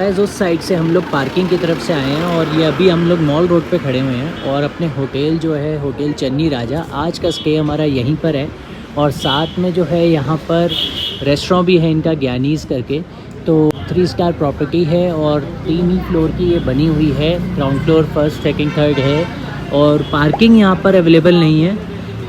Guys उस side से हम लोग पार्किंग की तरफ से आए हैं और ये अभी हम लोग मॉल रोड पे खड़े हुए हैं और अपने होटल जो है होटल चन्नी राजा, आज का स्टे हमारा यहीं पर है। और साथ में जो है यहाँ पर रेस्टोरेंट भी है इनका, ज्ञानीज़ करके। तो 3 स्टार प्रॉपर्टी है और 3 ही फ्लोर की ये बनी हुई है। Ground floor, first, second, third है और पार्किंग यहाँ पर अवेलेबल नहीं है।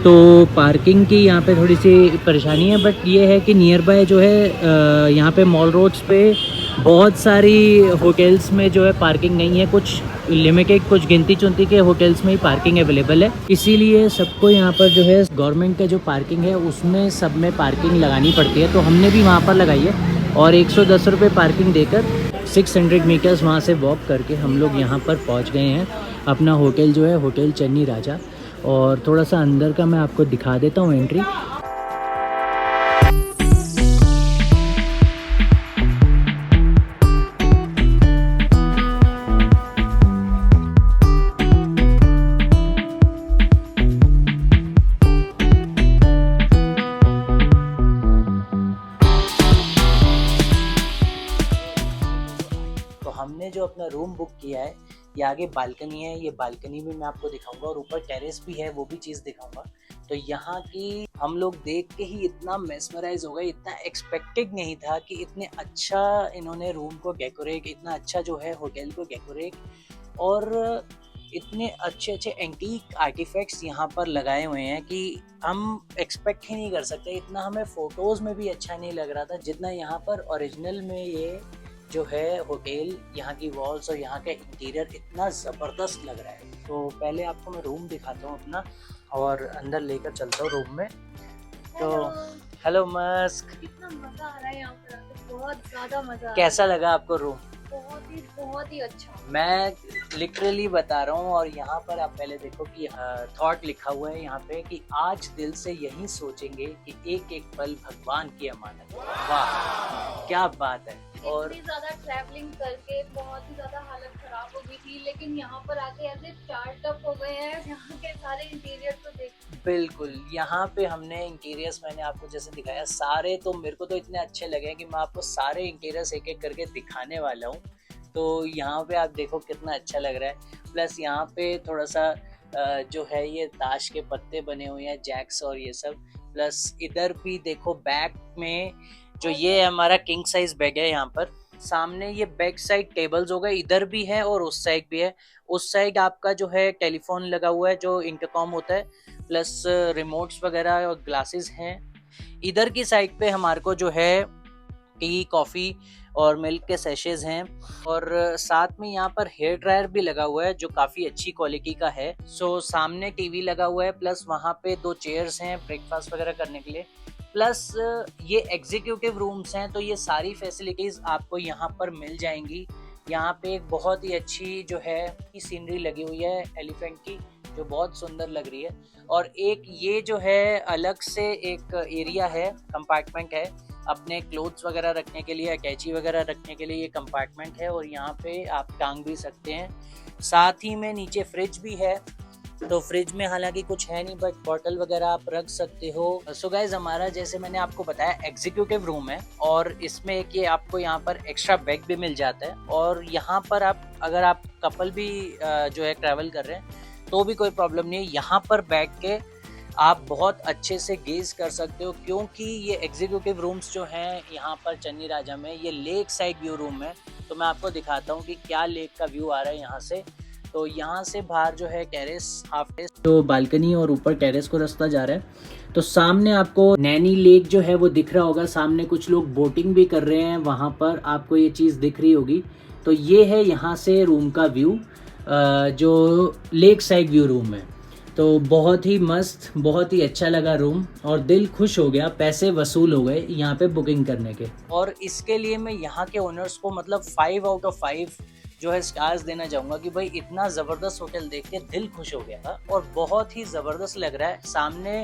तो पार्किंग की यहाँ पे थोड़ी सी परेशानी है, बट ये है कि नियर बाय जो है यहाँ पे मॉल रोड्स पे बहुत सारी होटल्स में जो है पार्किंग नहीं है। कुछ लिमिटेड, कुछ गिनती चुनती के होटल्स में ही पार्किंग अवेलेबल है। इसीलिए सबको यहाँ पर जो है गवर्नमेंट का जो पार्किंग है उसमें सब में पार्किंग लगानी पड़ती है। तो हमने भी वहाँ पर लगाई है और 110 रुपये पार्किंग देकर 600 मीटर्स वहाँ से वॉक करके हम लोग यहाँ पर पहुँच गए हैं। अपना होटल जो है होटल चन्नी राजा, और थोड़ा सा अंदर का मैं आपको दिखा देता हूँ एंट्री। तो हमने जो अपना रूम बुक किया है, ये आगे बालकनी है, ये बालकनी भी मैं आपको दिखाऊंगा और ऊपर टेरेस भी है, वो भी चीज़ दिखाऊंगा। तो यहाँ की हम लोग देख के ही इतना मेस्मराइज हो गए, इतना एक्सपेक्टेड नहीं था कि इतने अच्छा इन्होंने रूम को डेकोरेट, इतना अच्छा जो है होटल को डेकोरेट, और इतने अच्छे अच्छे एंटीक आर्टिफैक्ट्स यहाँ पर लगाए हुए हैं कि हम एक्सपेक्ट ही नहीं कर सकते। इतना हमें फ़ोटोज़ में भी अच्छा नहीं लग रहा था जितना यहाँ पर ओरिजिनल में ये जो है होटल, यहाँ की वॉल्स और यहाँ का इंटीरियर इतना ज़बरदस्त लग रहा है। तो पहले आपको मैं रूम दिखाता हूँ अपना और अंदर लेकर चलता हूँ रूम में। तो हेलो मस्क, कितना मजा आ रहा है यहाँ पर आके, बहुत ज्यादा मजा। कैसा लगा आपको रूम? बहुत ही अच्छा। मैं लिटरली बता रहा हूँ। और यहाँ पर आप पहले देखो कि थॉट लिखा हुआ है यहाँ पे कि आज दिल से यही सोचेंगे कि एक एक पल भगवान की अमानत। वाह क्या बात है। और इतनी ज्यादा ट्रैवलिंग करके बहुत ही ज्यादा हालत खराब हो गई थी, लेकिन यहाँ पर आके ऐसे चार्ट अप हो गए हैं। यहाँ के सारे इंटीरियर तो देख, बिल्कुल यहाँ पे हमने इंटीरियर्स, मैंने आपको जैसे दिखाया सारे, तो मेरे को तो इतने अच्छे लगे कि मैं आपको सारे इंटीरियर्स एक एक करके दिखाने वाला हूँ। तो यहाँ पे आप देखो कितना अच्छा लग रहा है। प्लस यहाँ पे थोड़ा सा जो है ये ताश के पत्ते बने हुए हैं, जैक्स और ये सब। प्लस इधर भी देखो बैक में जो ये हमारा किंग साइज बेड है, यहाँ पर सामने ये बैक साइड टेबल्स हो गए, इधर भी है और उस साइड भी है। उस साइड आपका जो है टेलीफोन लगा हुआ है जो इंटरकॉम होता है, प्लस रिमोट्स वगैरह और ग्लासेस हैं। इधर की साइड पे हमारे को जो है टी, कॉफ़ी और मिल्क के सैशेज हैं। और साथ में यहाँ पर हेयर ड्रायर भी लगा हुआ है जो काफ़ी अच्छी क्वालिटी का है। सो सामने टीवी लगा हुआ है, प्लस वहाँ पे 2 चेयर्स हैं ब्रेकफास्ट वगैरह करने के लिए। प्लस ये एग्जीक्यूटिव रूम्स हैं, तो ये सारी फैसिलिटीज़ आपको यहाँ पर मिल जाएंगी। यहाँ पे एक बहुत ही अच्छी जो है सीनरी लगी हुई है एलिफेंट की, जो बहुत सुंदर लग रही है। और एक ये जो है अलग से एक एरिया है, कंपार्टमेंट है अपने क्लोथ्स वगैरह रखने के लिए, कैची वगैरह रखने के लिए ये कंपार्टमेंट है, और यहाँ पे आप टांग भी सकते हैं। साथ ही में नीचे फ्रिज भी है। तो फ्रिज में हालांकि कुछ है नहीं, बट बॉटल वगैरह आप रख सकते हो। सो गाइज हमारा, जैसे मैंने आपको बताया, एग्जीक्यूटिव रूम है और इसमें एक ये आपको यहाँ पर एक्स्ट्रा बेड भी मिल जाता है। और यहाँ पर आप, अगर आप कपल भी जो है ट्रैवल कर रहे हैं तो भी कोई प्रॉब्लम नहीं है, यहाँ पर बैठ के आप बहुत अच्छे से गेज कर सकते हो। क्योंकि ये एग्जीक्यूटिव रूम्स जो हैं यहाँ पर चन्नी राजा में, ये लेक साइड व्यू रूम है। तो मैं आपको दिखाता हूँ कि क्या लेक का व्यू आ रहा है यहाँ से। तो यहाँ से बाहर जो है टेरेस, हाफ टेरेस, तो बालकनी और ऊपर टेरेस को रास्ता जा रहा है। तो सामने आपको नैनी लेक जो है वो दिख रहा होगा। सामने कुछ लोग बोटिंग भी कर रहे हैं, वहाँ पर आपको ये चीज़ दिख रही होगी। तो ये है यहाँ से रूम का व्यू, जो लेक साइड व्यू रूम है। तो बहुत ही मस्त, बहुत ही अच्छा लगा रूम और दिल खुश हो गया। पैसे वसूल हो गए यहाँ पे बुकिंग करने के। और इसके लिए मैं यहाँ के ओनर्स को मतलब 5 आउट ऑफ 5 जो है स्टार्स देना चाहूँगा कि भाई इतना ज़बरदस्त होटल देख के दिल खुश हो गया था और बहुत ही ज़बरदस्त लग रहा है। सामने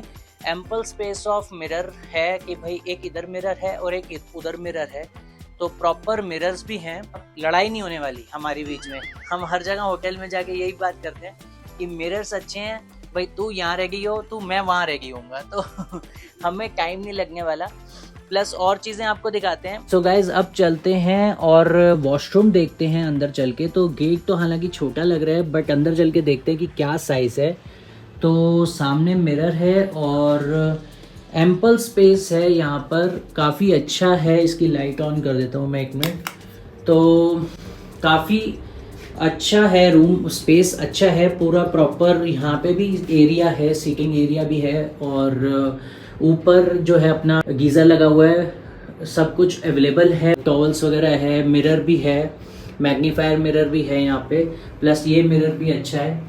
एम्पल स्पेस ऑफ मिरर है कि भाई एक इधर मिरर है और एक उधर मिरर है, तो प्रॉपर मिरर्स भी हैं। लड़ाई नहीं होने वाली हमारी बीच में। हम हर जगह होटल में जाके यही बात करते हैं कि मिरर्स अच्छे हैं, भाई तू यहाँ रह गई हो, तू मैं वहाँ रह गई हूँगा, तो हमें टाइम नहीं लगने वाला। प्लस और चीज़ें आपको दिखाते हैं। सो गाइज अब चलते हैं और वॉशरूम देखते हैं अंदर चल के। तो गेट तो हालांकि छोटा लग रहा है बट अंदर चल के देखते हैं कि क्या साइज़ है। तो सामने मिरर है और एम्पल स्पेस है यहाँ पर, काफ़ी अच्छा है। इसकी लाइट ऑन कर देता हूँ मैं एक मिनट। तो काफ़ी अच्छा है, रूम स्पेस अच्छा है पूरा प्रॉपर। यहाँ पे भी एरिया है, सीटिंग एरिया भी है और ऊपर जो है अपना गीज़र लगा हुआ है, सब कुछ अवेलेबल है, टॉवल्स वगैरह है, मिरर भी है, मैग्नीफायर मिरर भी है यहाँ पे, प्लस ये मिरर भी अच्छा है।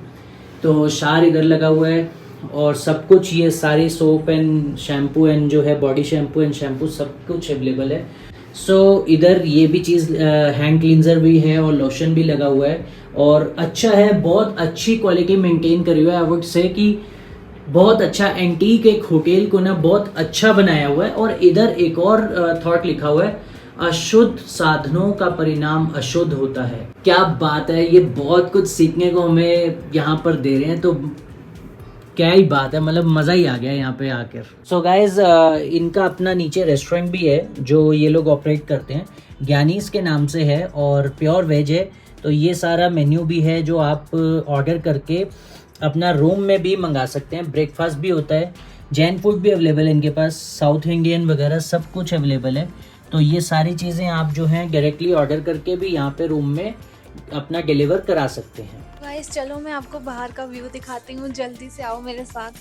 तो शार इधर लगा हुआ है और सब कुछ, ये सारी सोप एंड शैम्पू एंड जो है बॉडी शैम्पू एंड शैम्पू सब कुछ अवेलेबल है। सो इधर ये भी चीज़ हैंड क्लींजर भी है और लोशन भी लगा हुआ है और अच्छा है, बहुत अच्छी क्वालिटी मेंटेन करी हुई है। आई वुड से कि बहुत अच्छा एंटीक एक होटल को ना बहुत अच्छा बनाया हुआ है। और इधर एक और थॉट लिखा हुआ है, अशुद्ध साधनों का परिणाम अशुद्ध होता है। क्या बात है, ये बहुत कुछ सीखने को हमें यहाँ पर दे रहे हैं। तो क्या ही बात है, मतलब मज़ा ही आ गया यहाँ पे आकर। सो गाइज इनका अपना नीचे रेस्टोरेंट भी है जो ये लोग ऑपरेट करते हैं, ज्ञानीज के नाम से है और प्योर वेज है। तो ये सारा मेन्यू भी है जो आप ऑर्डर करके अपना रूम में भी मंगा सकते हैं। ब्रेकफास्ट भी होता है, जैन फूड भी अवेलेबल है इनके पास, साउथ इंडियन वगैरह सब कुछ अवेलेबल है। तो ये सारी चीज़ें आप जो हैं डायरेक्टली ऑर्डर करके भी यहाँ पे रूम में अपना डिलीवर करा सकते हैं। गाइस चलो मैं आपको बाहर का व्यू दिखाती हूँ, जल्दी से आओ मेरे साथ।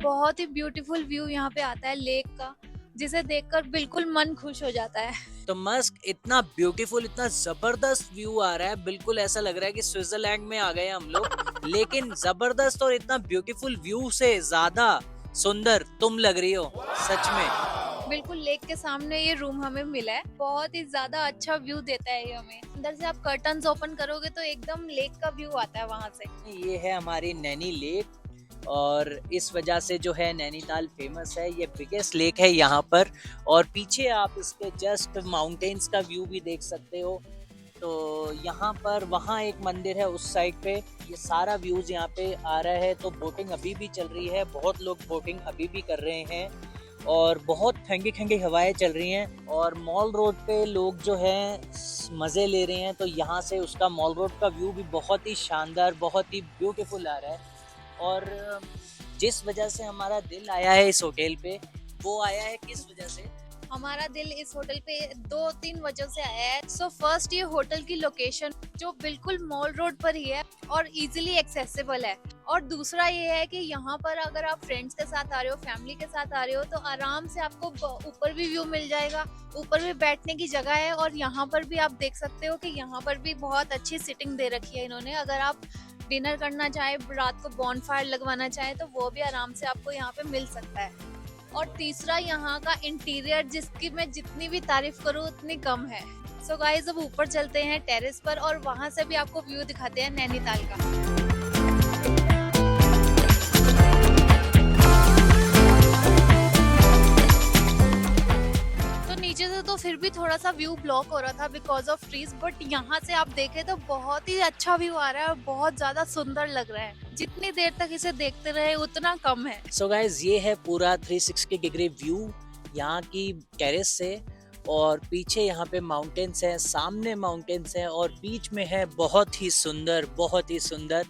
बहुत ही ब्यूटीफुल व्यू यहाँ पे आता है लेक का, जिसे देखकर बिल्कुल मन खुश हो जाता है। तो मस्क इतना ब्यूटीफुल, इतना जबरदस्त व्यू आ रहा है, बिल्कुल ऐसा लग रहा है कि स्विट्जरलैंड में आ गए हम लोग। लेकिन जबरदस्त और इतना ब्यूटीफुल व्यू से ज्यादा सुंदर तुम लग रही हो सच में। बिल्कुल लेक के सामने ये रूम हमें मिला है, बहुत ही ज्यादा अच्छा व्यू देता है ये हमें। अंदर से आप कर्टन्स ओपन करोगे तो एकदम लेक का व्यू आता है वहाँ से। ये है हमारी नैनी लेक और इस वजह से जो है नैनीताल फेमस है, ये बिगेस्ट लेक है यहाँ पर। और पीछे आप इसके जस्ट माउंटेन्स का व्यू भी देख सकते हो। तो यहाँ पर वहाँ एक मंदिर है उस साइड पे, ये सारा व्यूज यहाँ पे आ रहा है। तो बोटिंग अभी भी चल रही है, बहुत लोग बोटिंग अभी भी कर रहे हैं और बहुत ठंडी ठंडी हवाएं चल रही हैं। और मॉल रोड पे लोग जो हैं मज़े ले रहे हैं। तो यहाँ से उसका मॉल रोड का व्यू भी बहुत ही शानदार, बहुत ही ब्यूटीफुल आ रहा है। और जिस वजह से हमारा दिल आया है इस होटल पे, वो आया है किस वजह से? हमारा दिल इस होटल पे 2-3 वजह से आया है। सो फर्स्ट, ये होटल की लोकेशन जो बिल्कुल मॉल रोड पर ही है और इजीली एक्सेसिबल है। और दूसरा ये है कि यहाँ पर अगर आप फ्रेंड्स के साथ आ रहे हो, फैमिली के साथ आ रहे हो, तो आराम से आपको ऊपर भी व्यू मिल जाएगा, ऊपर भी बैठने की जगह है। और यहाँ पर भी आप देख सकते हो कि यहाँ पर भी बहुत अच्छी सिटिंग दे रखी है इन्होंने। अगर आप डिनर करना चाहे, रात को बॉनफायर लगवाना चाहे, तो वो भी आराम से आपको यहाँ पे मिल सकता है। और तीसरा, यहाँ का इंटीरियर जिसकी मैं जितनी भी तारीफ करूँ उतनी कम है। सो गाइस अब ऊपर चलते हैं टेरेस पर और वहाँ से भी आपको व्यू दिखाते हैं नैनीताल का। नीचे से तो फिर भी थोड़ा सा व्यू ब्लॉक हो रहा था बिकॉज ऑफ ट्रीज, बट यहाँ से आप देखें तो बहुत ही अच्छा व्यू आ रहा है और बहुत ज्यादा सुंदर लग रहा है। जितनी देर तक इसे देखते रहे उतना कम है। सो गाइस ये है पूरा 360 डिग्री व्यू यहाँ की टेरेस से। और पीछे यहाँ पे माउंटेन्स है, सामने माउंटेन्स है और बीच में है बहुत ही सुंदर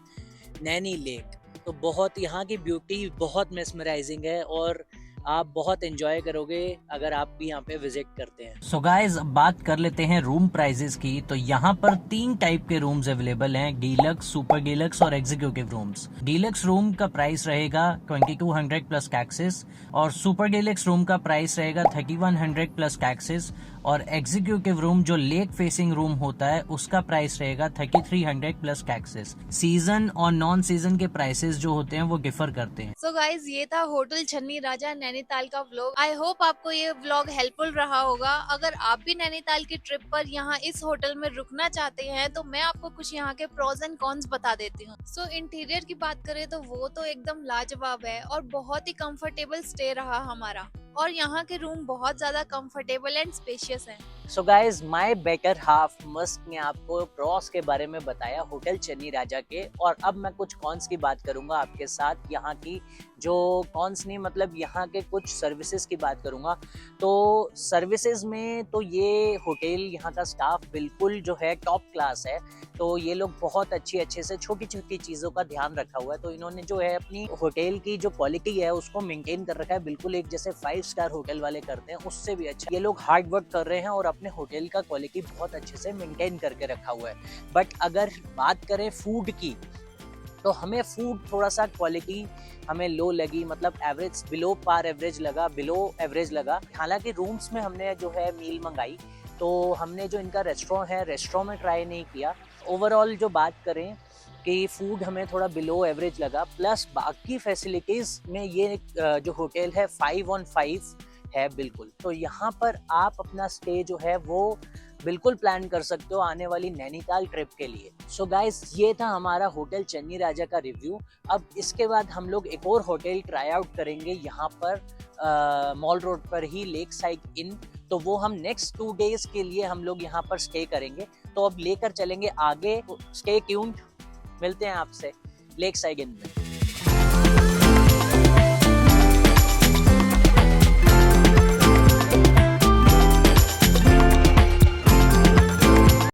नैनी लेक। तो बहुत यहाँ की ब्यूटी बहुत मेस्मराइजिंग है और आप बहुत एंजॉय करोगे अगर आप भी यहाँ पे विजिट करते हैं। सो गाइज अब बात कर लेते हैं रूम प्राइजेस की। तो यहाँ पर 3 टाइप के रूम्स अवेलेबल हैं, डीलक्स, सुपर डीलक्स और एग्जीक्यूटिव रूम्स। डीलक्स रूम का प्राइस रहेगा 2200 प्लस टैक्सेस और सुपर डीलक्स रूम का प्राइस रहेगा 3100 प्लस टैक्सेस। और एग्जीक्यूटिव रूम जो लेक फेसिंग रूम होता है उसका प्राइस रहेगा 3300 प्लस टैक्सेस। सीजन और नॉन सीजन के प्राइसेस जो होते हैं वो डिफर करते हैं। सो गाइज ये था होटल छन्नी राजा नैनीताल का व्लॉग। आई होप आपको ये व्लॉग हेल्पफुल रहा होगा। अगर आप भी नैनीताल की ट्रिप पर यहाँ इस होटल में रुकना चाहते हैं तो मैं आपको कुछ यहाँ के प्रोज एंड कॉन्स बता देती हूँ। सो इंटीरियर की बात करें तो वो तो एकदम लाजवाब है और बहुत ही कंफर्टेबल स्टे रहा हमारा। और यहाँ के रूम बहुत ज्यादा कंफर्टेबल एंड स्पेशियस हैं। So guys my better half Musk ने आपको प्रॉस के बारे में बताया होटल चन्नी राजा के, और अब मैं कुछ कॉन्स की बात करूंगा आपके साथ। यहाँ की जो कॉन्स नहीं, मतलब यहाँ के कुछ सर्विसेज की बात करूंगा। तो सर्विसेज में तो ये होटल, यहाँ का स्टाफ बिल्कुल जो है टॉप क्लास है। तो ये लोग बहुत अच्छे से छोटी छोटी चीज़ों का ध्यान रखा हुआ है। तो इन्होंने जो है अपनी होटल की जो क्वालिटी है उसको मेंटेन कर रखा है, बिल्कुल एक जैसे 5 स्टार होटल वाले करते हैं उससे भी अच्छा। ये लोग हार्ड वर्क कर रहे हैं और अपने होटल का क्वालिटी बहुत अच्छे से मेंटेन करके रखा हुआ है। बट अगर बात करें फूड की, तो हमें फूड थोड़ा सा क्वालिटी हमें लो लगी, मतलब एवरेज बिलो पार एवरेज लगा, बिलो एवरेज लगा। हालांकि रूम्स में हमने जो है मील मंगाई, तो हमने जो इनका रेस्टोरेंट है रेस्टोरेंट में ट्राई नहीं किया। ओवरऑल जो बात करें कि फूड हमें थोड़ा बिलो एवरेज लगा, प्लस बाकी फैसिलिटीज़ में ये जो होटल है 5/5 है बिल्कुल। तो यहाँ पर आप अपना स्टे जो है वो बिल्कुल प्लान कर सकते हो आने वाली नैनीताल ट्रिप के लिए। सो गाइस, ये था हमारा होटल चन्नी राजा का रिव्यू। अब इसके बाद हम लोग एक और होटल ट्राई आउट करेंगे यहाँ पर मॉल रोड पर ही, लेक साइड इन। तो वो हम नेक्स्ट 2 डेज के लिए हम लोग यहाँ पर स्टे करेंगे। तो अब लेकर चलेंगे आगे, स्टे ट्यून्ड। मिलते हैं आपसे लेक साइड इन में।